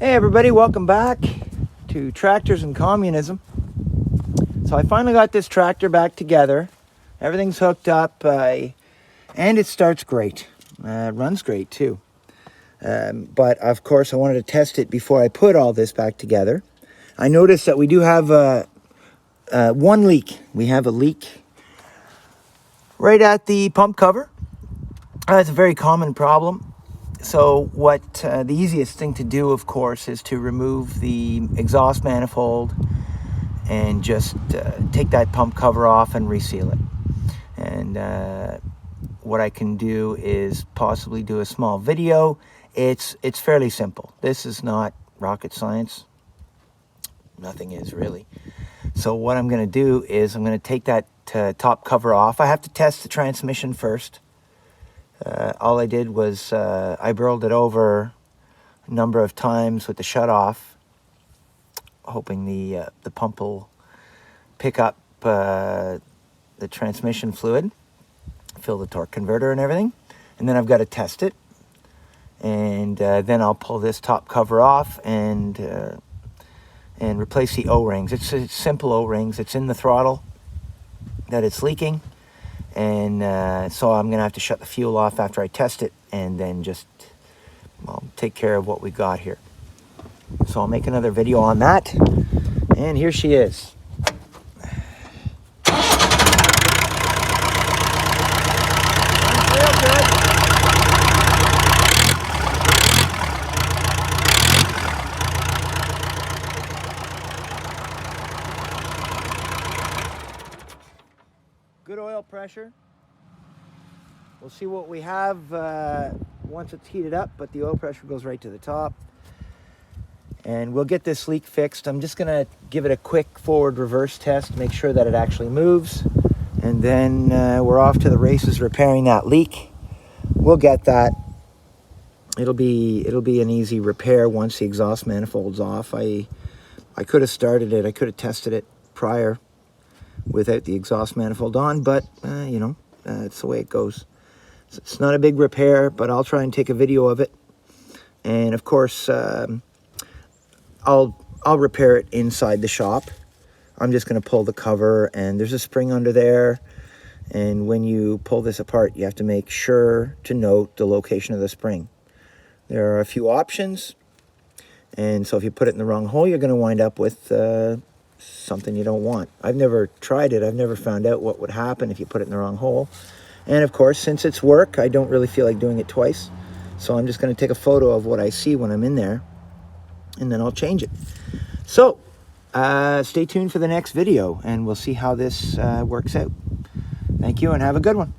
Hey everybody, welcome back to Tractors and Communism. So I finally got this tractor back together. Everything's hooked up and it starts great. Runs great too. But of course I wanted to test it before I put all this back together. I noticed that we do have one leak. We have a leak right at the pump cover. It's a very common problem. So what the easiest thing to do, of course, is to remove the exhaust manifold and just take that pump cover off and reseal it. And what I can do is possibly do a small video. It's fairly simple. This is not rocket science. Nothing is really. So what I'm going to do is I'm going to take that top cover off. I have to test the transmission first. All I did was I burled it over a number of times with the shut-off, hoping the pump will pick up the transmission fluid, fill the torque converter and everything. And then I've got to test it. And then I'll pull this top cover off and replace the O-rings. It's simple O-rings. It's in the throttle that it's leaking. And so I'm going to have to shut the fuel off after I test it and then just take care of what we got here. So I'll make another video on that. And here she is. Good oil pressure. We'll see what we have once it's heated up, but the oil pressure goes right to the top. And we'll get this leak fixed. I'm just gonna give it a quick forward reverse test, make sure that it actually moves. And then we're off to the races repairing that leak. We'll get that. It'll be an easy repair once the exhaust manifold's off. I could have started it, I could have tested it prior without the exhaust manifold on, but you know, it's the way it goes. So it's not a big repair, but I'll try and take a video of it. And of course, I'll repair it inside the shop. I'm just going to pull the cover, and there's a spring under there. And when you pull this apart, you have to make sure to note the location of the spring. There are a few options, and so if you put it in the wrong hole, you're going to wind up with something you don't want. I've never tried it. I've never found out what would happen if you put it in the wrong hole. And of course, since it's work, I don't really feel like doing it twice. So I'm just going to take a photo of what I see when I'm in there, and then I'll change it. So stay tuned for the next video, and we'll see how this works out. Thank you, and have a good one.